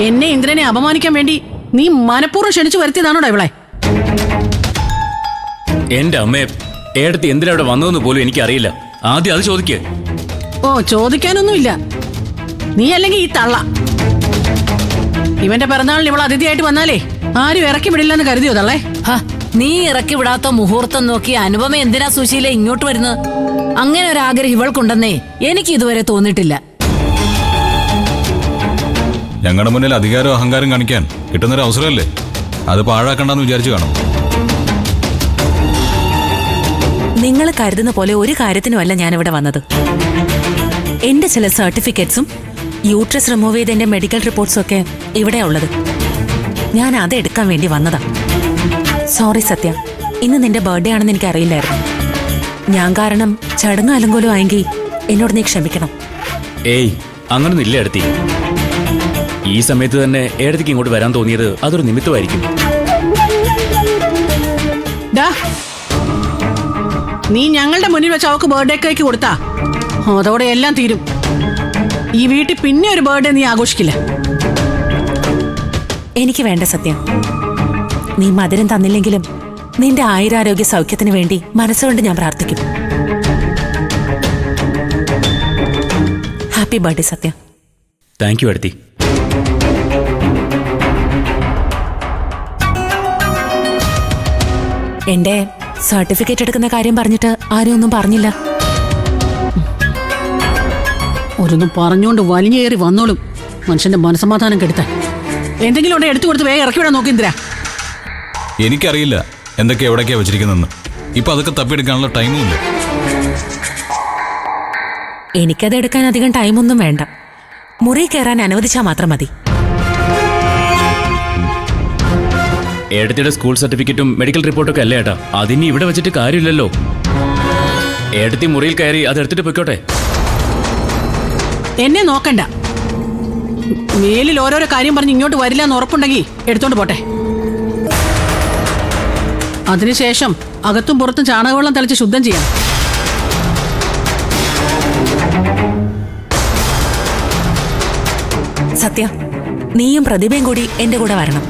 എന്നെ ഇന്ദ്രനെ അപമാനിക്കാൻ വേണ്ടി നീ മനഃപൂർവ്വം ക്ഷണിച്ചു വരുത്തിയതാണോടാ ഇവളെ? എന്റെ അമ്മയെ ഏടത്തി എന്തിനാ ഇവിടെ വന്നതെന്ന് പോലും എനിക്കറിയില്ല. ആദ്യം അത് ചോദിക്കേ. ഓ, ചോദിക്കാനൊന്നുമില്ല. നീ അല്ലെങ്കിൽ ഈ തള്ള. ഇവന്റെ പിറന്നാളിൽ ഇവൾ അതിഥിയായിട്ട് വന്നാലേ ആരും ഇറക്കി വിടില്ലെന്ന് കരുതിയോ തള്ളേ? നീ ഇറക്കി വിടാത്ത മുഹൂർത്തം നോക്കി അനുപമ എന്തിനാ സുശീല ഇങ്ങോട്ട് വരുന്നത്? അങ്ങനെ ഒരു ആഗ്രഹം ഇവൾക്കുണ്ടെന്നേ എനിക്ക് ഇതുവരെ തോന്നിയിട്ടില്ല. ഞങ്ങളുടെ മുന്നിൽ അധികാരവും അഹങ്കാരം കാണിക്കാൻ കിട്ടുന്നൊരു അവസരമല്ലേ, അത് പാഴാക്കണ്ടെന്ന് വിചാരിച്ചു കാണും. നിങ്ങൾ കരുതുന്ന പോലെ ഒരു കാര്യത്തിനുമല്ല ഞാനിവിടെ വന്നത്. എന്റെ ചില സർട്ടിഫിക്കറ്റ്സും യൂട്രസ് റിമൂവ് ചെയ്ത എന്റെ മെഡിക്കൽ റിപ്പോർട്ട്സും ഒക്കെ ഇവിടെ ഉള്ളത്. ഞാൻ അത് എടുക്കാൻ വേണ്ടി വന്നതാ. സോറി സത്യ, ഇന്ന് നിന്റെ ബർത്ത്ഡേ ആണെന്ന് എനിക്ക് അറിയില്ലായിരുന്നു. ഞാൻ കാരണം ചടങ്ങ് അലങ്കോലം ആയെങ്കിൽ എന്നോട് നീ ക്ഷമിക്കണം. ഏയ്, അങ്ങനൊന്നും ഇല്ല ഏടത്തി. ഈ സമയത്ത് തന്നെ ഏടത്തിക്ക് ഇങ്ങോട്ട് വരാൻ തോന്നിയത് അതൊരു നിമിത്തമായിരിക്കും. നീ ഞങ്ങളുടെ മുന്നിൽ വെച്ച് അവക്ക് ബർത്ത്ഡേ കേക്ക് കൊടുത്താ അതോടെ എല്ലാം തീരും. ഈ വീട്ടിൽ പിന്നെ ഒരു ബർത്ത്ഡേ നീ ആഘോഷിക്കില്ല. എനിക്ക് വേണ്ട സത്യ. നീ മധുരം തന്നില്ലെങ്കിലും നിന്റെ ആയുരാരോഗ്യ സൗഖ്യത്തിന് വേണ്ടി മനസ്സുകൊണ്ട് ഞാൻ പ്രാർത്ഥിക്കും. Happy birthday Sathya. Thank you ഏടത്തി. എന്റെ സർട്ടിഫിക്കറ്റ് എടുക്കുന്ന കാര്യം പറഞ്ഞിട്ട് ആരും ഒന്നും പറഞ്ഞില്ല. ഓരോന്നും പറഞ്ഞുകൊണ്ട് വലിഞ്ഞേറി വന്നോളും മനുഷ്യന്റെ മനസ്സമാധാനം കെടുത്താൻ. എന്തെങ്കിലും ഉണ്ടെ എടുത്തു കൊടുത്ത് വേഗം ഇറക്കി വിടാൻ നോക്കി ഇന്ദിര. എനിക്കറിയില്ല എന്തൊക്കെയാ എവിടേക്കാ വെച്ചിരിക്കുന്നതെന്ന്. ഇപ്പൊ അതൊക്കെ തപ്പിയെടുക്കാനുള്ള ടൈമും ഇല്ല. എനിക്കത് എടുക്കാൻ അധികം ടൈമൊന്നും വേണ്ട. മുറി കയറാൻ അനുവദിച്ചാൽ മാത്രം മതി. ഏടത്തിയുടെ സ്കൂൾ സർട്ടിഫിക്കറ്റും മെഡിക്കൽ റിപ്പോർട്ടൊക്കെ അല്ലേ ഏട്ടാ, അതിനി ഇവിടെ വെച്ചിട്ട് കാര്യമില്ലല്ലോ. ഏടത്തി മുറിയിൽ കയറി അതെടുത്തിട്ട് പൊയ്ക്കോട്ടെ. എന്നെ നോക്കണ്ട. മേലിൽ ഓരോരോ കാര്യം പറഞ്ഞ് ഇങ്ങോട്ട് വരില്ല എന്ന് ഉറപ്പുണ്ടെങ്കിൽ എടുത്തോണ്ട് പോട്ടെ. അതിനുശേഷം അകത്തും പുറത്തും ചാണകവെള്ളം തളിച്ച് ശുദ്ധം ചെയ്യണം. സത്യ, നീയും പ്രതിഭയും കൂടി എന്റെ കൂടെ വരണം.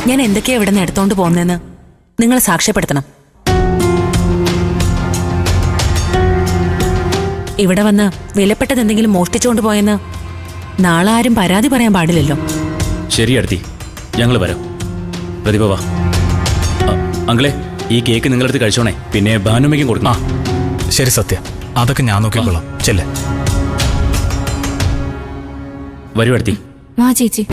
ഞാൻ എന്തൊക്കെയാ ഇവിടെ നിന്ന് എടുത്തോണ്ട് പോകുന്നതെന്ന് നിങ്ങൾ സാക്ഷ്യപ്പെടുത്തണം. ഇവിടെ വന്ന് വിലപ്പെട്ടത് എന്തെങ്കിലും മോഷ്ടിച്ചുകൊണ്ട് പോയെന്ന് നാളെ ആരും പരാതി പറയാൻ പാടില്ലല്ലോ. ശരി ഏടത്തി, ഞങ്ങൾ വരാം. പ്രതിഭ വാ. അങ്കിളെ, ഈ കേക്ക് നിങ്ങളെടുത്ത് കഴിച്ചോണേ, പിന്നെ ഭാനുമ്മയ്ക്കും കൊടുക്കണം. ശരി സത്യ, അതൊക്കെ ഞാൻ നോക്കിക്കൊള്ളാം. ചെല്ലേ. വരൂ ഏടത്തി. വാ ചേച്ചി.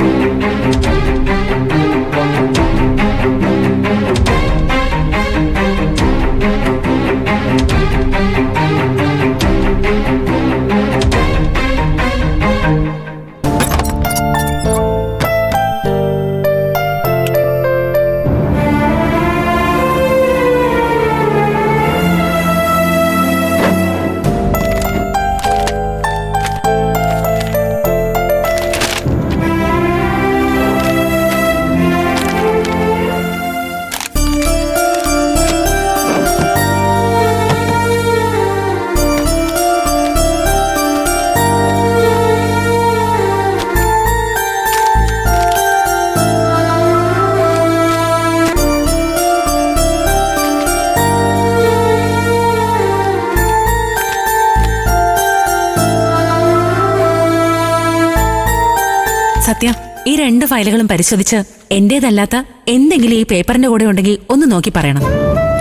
സത്യ, ഈ 2 ഫയലുകളും പരിശോധിച്ച് എന്റേതല്ലാത്ത എന്തെങ്കിലും ഈ പേപ്പറിന്റെ കൂടെ ഉണ്ടെങ്കിൽ ഒന്ന് നോക്കി പറയണം.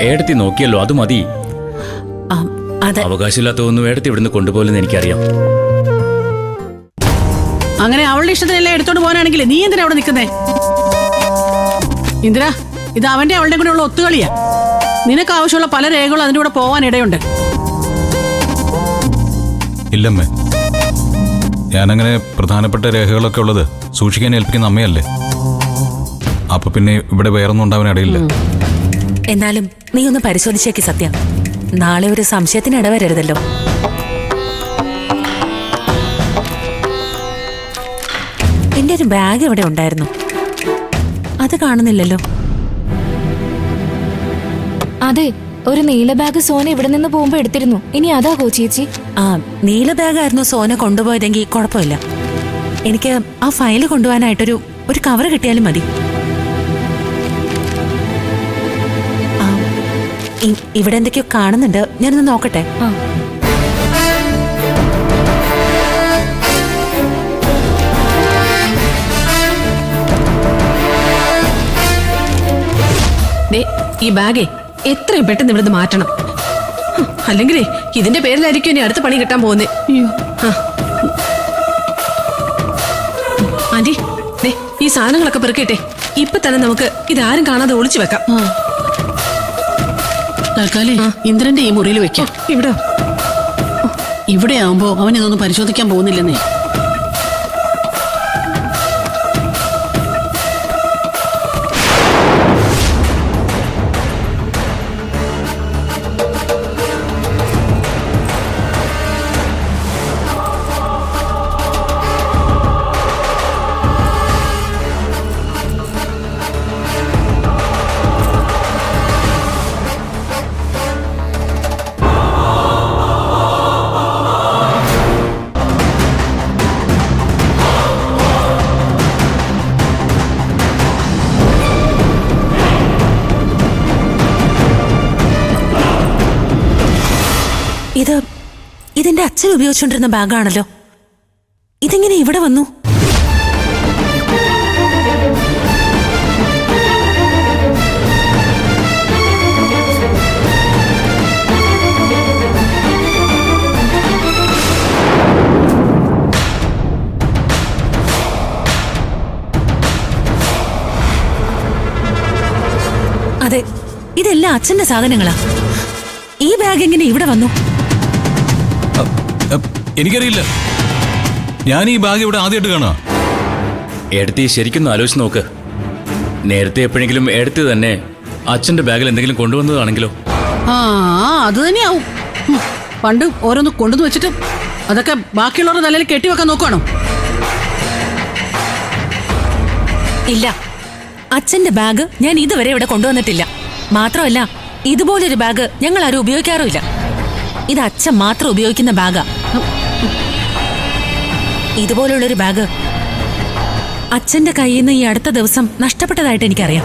ഏടത്തി നോക്കിയല്ലോ, അത് മതി. അവകാശമില്ലാത്ത ഒന്നും ഏടത്തി ഇവിടുന്ന് കൊണ്ടുപോലെന്ന് എനിക്കറിയാം. അങ്ങനെ അവളുടെ ഇഷ്ടത്തിനെല്ലാം എടുത്തോണ്ട് പോകാനാണെങ്കിൽ നീ എന്തിനാ അവിടെ നിൽക്കുന്നേ? ഇന്ദിര, ഇത് അവന്റെ അവളുടെ കൂടെ ഉള്ള ഒത്തുകളിയാ. നിനക്ക് ആവശ്യമുള്ള പല രേഖകളും അതിന്റെ കൂടെ പോവാൻ ഇടയുണ്ട്. ഇല്ലമ്മേ, ഞാനങ്ങനെ പ്രധാനപ്പെട്ട രേഖകളൊക്കെ ഉള്ളത് സൂക്ഷിക്കാൻ ഏൽപ്പിക്കുന്ന അമ്മയല്ലേ. അപ്പൊ പിന്നെ ഇവിടെ വേറൊന്നും ഉണ്ടാവാൻ ഇടയില്ല. എന്നാലും നീ ഒന്ന് പരിശോധിച്ചേക്ക് സത്യ. നാളെ ഒരു സംശയത്തിന് ഇടവരരുതല്ലോ. എന്റെ ഒരു ബാഗ് ഇവിടെ ഉണ്ടായിരുന്നു, അത് കാണുന്നില്ലല്ലോ. അതെ, ഒരു നീല ബാഗ് സോന ഇവിടെ നിന്ന് പോകുമ്പോ എടുത്തിരുന്നു. ഇനി അതാകോ ചേച്ചി? നീല ബാഗായിരുന്നു സോന കൊണ്ടുപോയതെങ്കിൽ കുഴപ്പമില്ല. എനിക്ക് ആ ഫയൽ കൊണ്ടുപോകാനായിട്ടൊരു കവർ കിട്ടിയാലും മതി. ഇവിടെ എന്തൊക്കെയോ കാണുന്നുണ്ട്, ഞാനൊന്ന് നോക്കട്ടെ. ഈ ബാഗേ എത്രയും പെട്ടെന്ന് ഇവിടുന്ന് മാറ്റണം. അല്ലെങ്കിലേ ഇതിന്റെ പേരിലായിരിക്കും ഇനി അടുത്ത പണി കിട്ടാൻ പോകുന്നേ. ആന്റി, ഈ സാധനങ്ങളൊക്കെ പെറുക്കിട്ടെ. ഇപ്പൊ തന്നെ നമുക്ക് ഇതാരും കാണാതെ ഒളിച്ചു വെക്കാം. തൽക്കാലേ ഇന്ദ്രന്റെ ഈ മുറിയിൽ വെക്കാം. ഇവിടെ ആവുമ്പോ അവൻ ഇതൊന്നും പരിശോധിക്കാൻ പോകുന്നില്ലെന്നേ. ഇതെന്റെ അച്ഛൻ ഉപയോഗിച്ചുകൊണ്ടിരുന്ന ബാഗാണല്ലോ. ഇതെങ്ങനെ ഇവിടെ വന്നു? അതെ, ഇതെല്ലാം അച്ഛന്റെ സാധനങ്ങളാ. ഈ ബാഗ് എങ്ങനെ ഇവിടെ വന്നു? എനിക്കറിയില്ല. ഞാൻ ഈ ബാഗ് ഇവിടെ ആദ്യമായിട്ട് കാണാ. എടുത്തി ശരിക്കൊന്ന് ആലോചിച്ച് നോക്ക്. നേരത്തെ എപ്പോഴെങ്കിലും എടുത്ത് തന്നെ അച്ഛന്റെ ബാഗിൽ എന്തെങ്കിലും കൊണ്ടുവന്നതാണെങ്കിലോ? അത് തന്നെയാവും. പണ്ട് ഓരോന്ന് കൊണ്ടുവന്ന് വെച്ചിട്ട് അതൊക്കെ ബാക്കിയുള്ളവരുടെ തലയിൽ കെട്ടിവെക്കാൻ നോക്കുകയാണോ? ഇല്ല, അച്ഛന്റെ ബാഗ് ഞാൻ ഇതുവരെ ഇവിടെ കൊണ്ടുവന്നിട്ടില്ല. മാത്രമല്ല, ഇതുപോലൊരു ബാഗ് ഞങ്ങൾ ആരും ഉപയോഗിക്കാറുമില്ല. ഇത് അച്ഛൻ മാത്രം ഉപയോഗിക്കുന്ന ബാഗാ. ഇതുപോലുള്ളൊരു ബാഗ് അച്ഛന്റെ കയ്യിൽ നിന്ന് ഈ അടുത്ത ദിവസം നഷ്ടപ്പെട്ടതായിട്ട് എനിക്കറിയാം.